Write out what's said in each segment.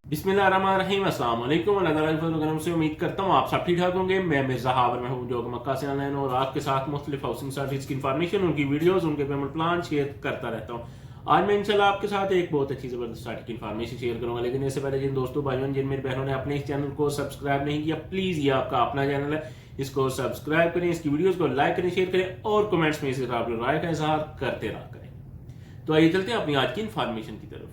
बिस्मिल्लाहिर्रहमानिर्रहीम अस्सलाम वालेकुम अल्लाह ताला के फज़ल व करम से उम्मीद करता हूँ आप सब ठीक ठाक होंगे। मैं मिर्ज़ा हावर में हूँ जो कि मक्का से ऑनलाइन और आपके साथ मुख्तलिफ हाउसिंग सर्विस की इन्फॉर्मेशन, उनकी वीडियोस, उनके पेमेंट प्लान शेयर करता रहता हूँ। आज मैं इंशाल्लाह आपके साथ एक बहुत अच्छी ज़बरदस्त स्टार्ट की इन्फॉर्मेशन शेयर करूँगा, लेकिन इससे पहले जिन दोस्तों भाइयों जिन मेरी बहनों ने अपने इस चैनल को सब्सक्राइब नहीं किया, प्लीज़ ये आपका अपना चैनल है, इसको सब्सक्राइब करें, इसकी वीडियोज़ को लाइक करें, शेयर करें और कमेंट्स में इसी अपनी राय का इजहार करते रहा करें। तो आइए चलते हैं अपनी आज की इन्फॉर्मेशन की तरफ।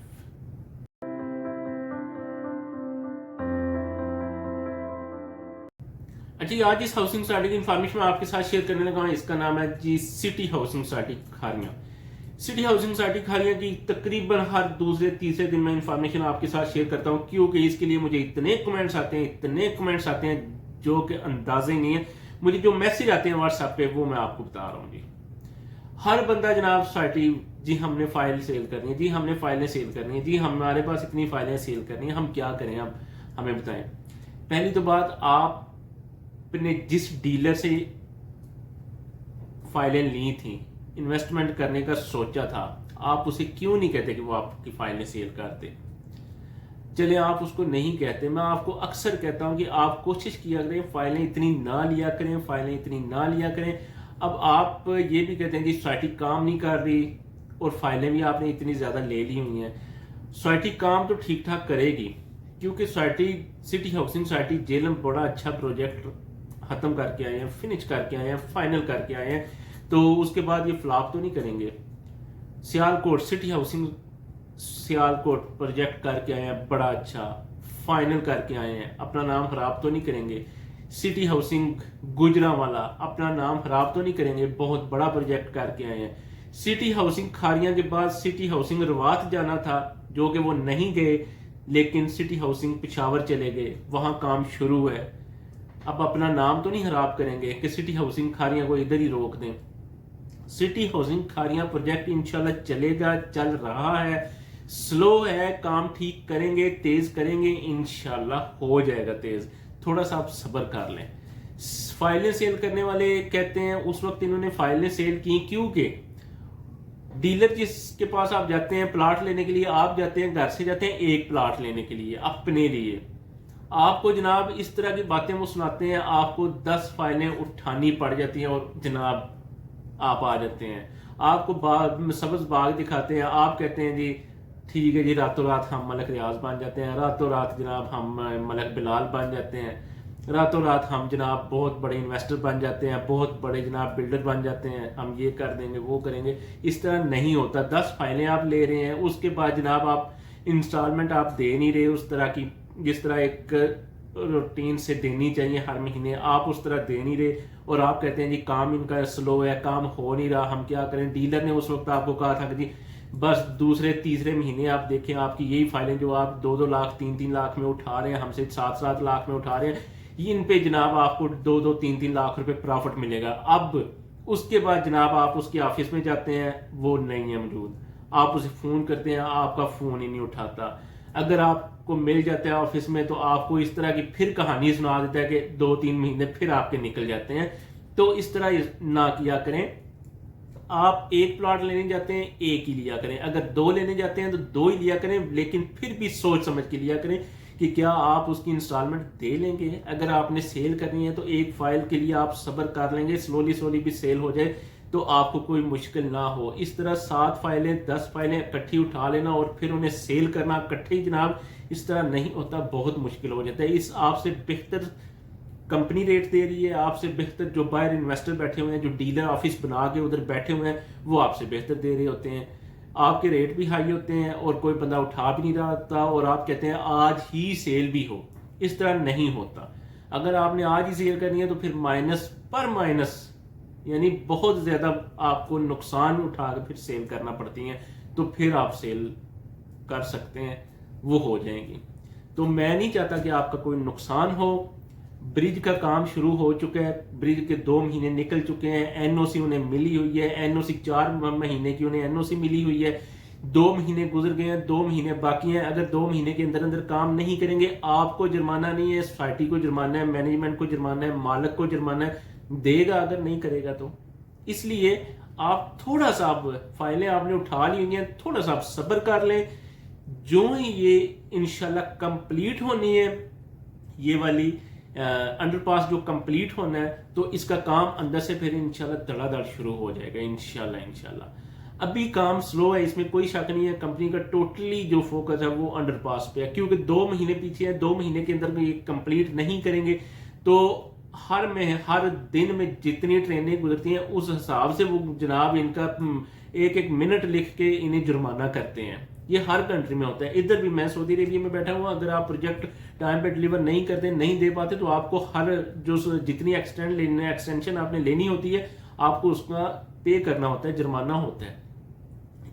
अच्छा जी, आज इस हाउसिंग सोसाइटी की इन्फॉर्मेशन मैं आपके साथ शेयर करने लगा हूं। इसका नाम है जी city housing society Khariyan. City housing society Khariyan की तकरीबन हर दूसरे तीसरे दिन मैं इन्फॉर्मेशन आपके साथ शेयर करता हूं, क्योंकि इसके लिए मुझे इतने कमेंट्स आते हैं जो कि अंदाजे नहीं है। मुझे जो मैसेज आते हैं व्हाट्सएप पे वो मैं आपको बता रहा हूँ जी। हर बंदा जनाब सोसाइटी, जी हमने फाइल सेल करनी है, जी हमने फाइलें सेल करनी है, जी हमारे पास इतनी फाइलें सेल करनी है, हम क्या करें, अब हमें बताएं। पहली तो बात, आप ने जिस डीलर से फाइलें ली थी, इन्वेस्टमेंट करने का सोचा था, आप उसे क्यों नहीं कहते कि वो आपकी फाइलें सेल कर दे। चले आप उसको नहीं कहते, मैं आपको अक्सर कहता हूं कि आप कोशिश किया करें, फाइलें इतनी ना लिया करें, फाइलें इतनी ना लिया करें। अब आप ये भी कहते हैं कि सोसाइटी काम नहीं कर रही और फाइलें भी आपने इतनी ज्यादा ले ली हुई हैं। सोसाइटी काम तो ठीक ठाक करेगी, क्योंकि society city housing society Jhelum बड़ा अच्छा प्रोजेक्ट खत्म करके आए हैं, फिनिश करके आए हैं, फाइनल करके आए हैं, तो उसके बाद ये फ्लॉप तो नहीं करेंगे। Sialkot city housing Sialkot project करके आए हैं, बड़ा अच्छा फाइनल करके आए हैं, अपना नाम खराब तो नहीं करेंगे। सिटी हाउसिंग गुजरांवाला अपना नाम खराब तो नहीं करेंगे, बहुत बड़ा प्रोजेक्ट करके आए हैं। सिटी हाउसिंग खारियां के बाद सिटी हाउसिंग रवात जाना था, जो कि वो नहीं गए, लेकिन सिटी हाउसिंग पिशावर चले गए, वहां काम शुरू है। अब अपना नाम तो नहीं खराब करेंगे कि सिटी हाउसिंग खारियां को इधर ही रोक दें। सिटी हाउसिंग खारियां प्रोजेक्ट इंशाल्लाह चलेगा, चल रहा है, स्लो है, काम ठीक करेंगे, तेज करेंगे, इंशाल्लाह हो जाएगा तेज। थोड़ा सा आप सब्र कर लें। फाइलें सेल करने वाले कहते हैं उस वक्त इन्होंने फाइलें सेल की क्योंकि डीलर जिसके पास आप जाते हैं प्लाट लेने के लिए, आप जाते हैं घर से जाते हैं एक प्लाट लेने के लिए अपने लिए, आपको जनाब इस तरह की बातें वो सुनाते हैं, आपको 10 फाइलें उठानी पड़ जाती हैं और जनाब आप आ जाते हैं। आपको सब्ज बाग दिखाते हैं, आप कहते हैं जी ठीक है जी, रातों रात हम मलक रियाज बन जाते हैं, रातों रात जनाब हम मलक बिलाल बन जाते हैं, रातों रात हम जनाब बहुत बड़े इन्वेस्टर बन जाते हैं, बहुत बड़े जनाब बिल्डर बन जाते हैं, हम ये कर देंगे वो करेंगे। इस तरह नहीं होता। 10 फाइलें आप ले रहे हैं, उसके बाद जनाब आप इंस्टॉलमेंट आप दे नहीं रहे उस तरह की, जिस तरह एक रूटीन से देनी चाहिए हर महीने, आप उस तरह दे नहीं रहे और आप कहते हैं जी काम इनका स्लो है, काम हो नहीं रहा, हम क्या करें। डीलर ने उस वक्त आपको कहा था कि जी बस दूसरे तीसरे महीने आप देखें, आपकी यही फाइलें जो आप 2-2 लाख 3-3 लाख में उठा रहे हैं, हमसे 7-7 लाख में उठा रहे हैं, इन पे जनाब आपको 2-2 3-3 लाख रुपए प्रॉफिट मिलेगा। अब उसके बाद जनाब आप उसके ऑफिस में जाते हैं, वो नहीं है मौजूद, आप उसे फोन करते हैं, आपका फोन ही नहीं उठाता। अगर आपको मिल जाता है ऑफिस में तो आपको इस तरह की फिर कहानी सुना देता है कि 2-3 महीने फिर आपके निकल जाते हैं। तो इस तरह ना किया करें। आप एक प्लॉट लेने जाते हैं एक ही लिया करें, अगर 2 लेने जाते हैं तो 2 ही लिया करें, लेकिन फिर भी सोच समझ के लिया करें कि क्या आप उसकी इंस्टॉलमेंट दे लेंगे। अगर आपने सेल करनी है तो एक फाइल के लिए आप सब्र कर लेंगे, स्लोली स्लोली भी सेल हो जाए तो आपको कोई मुश्किल ना हो। इस तरह 7 फाइलें 10 फाइलें इकट्ठी उठा लेना और फिर उन्हें सेल करना इकट्ठे ही जनाब, इस तरह नहीं होता, बहुत मुश्किल हो जाता है। इस आपसे बेहतर कंपनी रेट दे रही है, आपसे बेहतर जो बायर इन्वेस्टर बैठे हुए हैं, जो डीलर ऑफिस बना के उधर बैठे हुए हैं, वो आपसे बेहतर दे रहे होते हैं, आपके रेट भी हाई होते हैं और कोई बंदा उठा भी नहीं रहा होता और आप कहते हैं आज ही सेल भी हो। इस तरह नहीं होता। अगर आपने आज ही सेल करनी है तो फिर माइनस पर माइनस, यानी बहुत ज्यादा आपको नुकसान उठा के फिर सेल करना पड़ती है, तो फिर आप सेल कर सकते हैं, वो हो जाएंगी। तो मैं नहीं चाहता कि आपका कोई नुकसान हो। ब्रिज का काम शुरू हो चुका है, ब्रिज के 2 महीने निकल चुके हैं, एनओसी उन्हें मिली हुई है, एनओसी 4 महीने की उन्हें एनओसी मिली हुई है, 2 महीने गुजर गए हैं, 2 महीने बाकी हैं। अगर 2 महीने के अंदर अंदर काम नहीं करेंगे, आपको जुर्माना नहीं है, सोसाइटी को जुर्माना है, मैनेजमेंट को जुर्माना है, मालिक को जुर्माना है, देगा अगर नहीं करेगा तो। इसलिए आप थोड़ा सा, फाइलें आपने उठा ली हुई हैं, थोड़ा सा आप सब्र कर लें। जो ही ये इंशाल्लाह कंप्लीट होनी है, ये वाली अंडरपास जो कंप्लीट होना है, तो इसका काम अंदर से फिर इंशाल्लाह धड़ाधड़ शुरू हो जाएगा इंशाल्लाह। अभी काम स्लो है, इसमें कोई शक नहीं है। कंपनी का टोटली जो फोकस है वो अंडरपास पे है, क्योंकि 2 महीने पीछे है। 2 महीने के अंदर ये कंप्लीट नहीं करेंगे तो हर दिन में जितनी ट्रेनें गुजरती हैं उस हिसाब से वो जनाब इनका एक एक मिनट लिख के इन्हें जुर्माना करते हैं। ये हर कंट्री में होता है। इधर भी मैं सऊदी अरेबिया में बैठा हुआ, अगर आप प्रोजेक्ट टाइम पे डिलीवर नहीं करते, नहीं दे पाते, तो आपको हर जो जितनी एक्सटेंशन आपने लेनी होती है, आपको उसका पे करना होता है, जुर्माना होता है।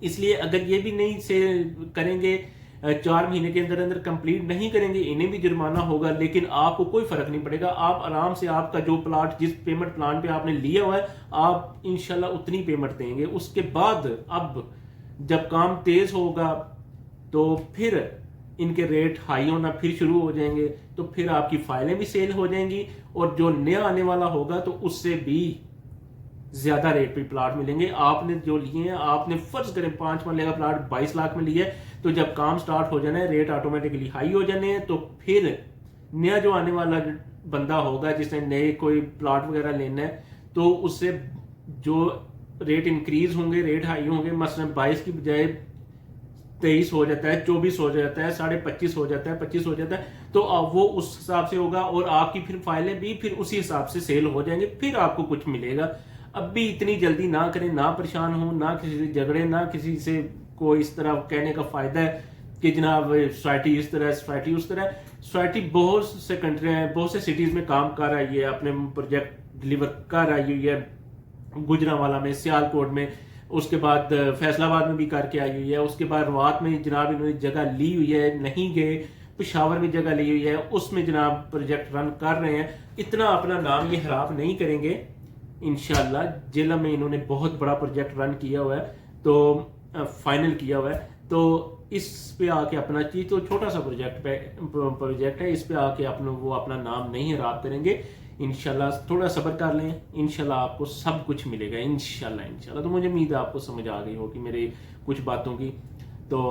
इसलिए अगर ये भी नहीं से करेंगे, 4 महीने के अंदर अंदर कंप्लीट नहीं करेंगे, इन्हें भी जुर्माना होगा, लेकिन आपको कोई फर्क नहीं पड़ेगा। आप आराम से आपका जो प्लाट, जिस पेमेंट प्लान पे आपने लिया हुआ है, आप इंशाल्लाह उतनी पेमेंट देंगे। उसके बाद अब जब काम तेज होगा तो फिर इनके रेट हाई होना फिर शुरू हो जाएंगे, तो फिर आपकी फाइलें भी सेल हो जाएंगी, और जो नया आने वाला होगा तो उससे भी ज्यादा रेट पे प्लाट मिलेंगे। आपने जो लिए हैं, आपने फर्ज करें 5 मरले का प्लाट 22 लाख में लिया है, तो जब काम स्टार्ट हो जाना है, रेट ऑटोमेटिकली हाई हो जाने हैं, तो फिर नया जो आने वाला बंदा होगा जिसने नए कोई प्लाट वगैरह लेना है, तो उससे जो रेट इंक्रीज होंगे, रेट हाई होंगे, मसलन 22 की बजाय 23 हो जाता है, 24 हो जाता है, 25.5 हो जाता है, 25 हो जाता है, तो वो उस हिसाब से होगा, और आपकी फिर फाइलें भी फिर उसी हिसाब से सेल हो जाएंगे, फिर आपको कुछ मिलेगा। अब भी इतनी जल्दी ना करें, ना परेशान हो, ना किसी से झगड़े, ना किसी से को इस तरह कहने का फायदा है कि जनाब सोसाइटी इस तरह, सोसाइटी उस तरह। सोसाइटी बहुत से कंट्री हैं, बहुत से सिटीज में काम कर रही है, अपने प्रोजेक्ट डिलीवर कर रही हुई है, गुजरांवाला में, सियालकोट में, उसके बाद फैसलाबाद में भी करके आई हुई है, उसके बाद रवात में जनाब इन्होंने जगह ली हुई है, नहीं गए, पेशावर में जगह ली हुई है, उसमें जनाब प्रोजेक्ट रन कर रहे हैं। इतना अपना नाम ये खराब नहीं करेंगे इंशाल्लाह। जिला में इन्होंने बहुत बड़ा प्रोजेक्ट रन किया हुआ है, तो फाइनल किया हुआ है, तो इस पे आके अपना चीज, तो छोटा सा प्रोजेक्ट है, इस पे आके वो अपना नाम नहीं खराब करेंगे इंशाल्लाह। थोड़ा सब्र कर लें, इंशाल्लाह आपको सब कुछ मिलेगा इंशाल्लाह। तो मुझे उम्मीद है आपको समझ आ गई होगी मेरी कुछ बातों की। तो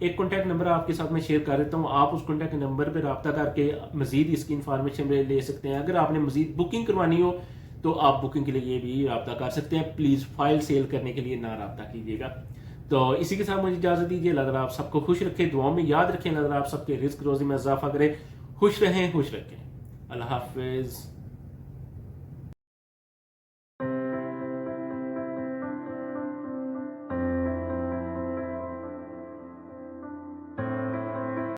एक कॉन्टैक्ट नंबर आपके साथ मैं शेयर कर देता हूँ, आप उस कॉन्टैक्ट नंबर पर रब्ता करके मजीद इसकी इंफॉर्मेशन ले सकते हैं। अगर आपने मजीद बुकिंग करवानी हो तो आप बुकिंग के लिए भी रब्ता कर सकते हैं। प्लीज़ फाइल सेल करने के लिए ना रब्ता कीजिएगा। तो इसी के साथ मुझे इजाज़त दीजिए। अल्लाह ताला आप सबको खुश रखे, दुआओं में याद रखें। अल्लाह ताला आप सबके रिस्क रोजी में इजाफा करें। खुश रहें, खुश रखें। अल्लाह हाफिज़।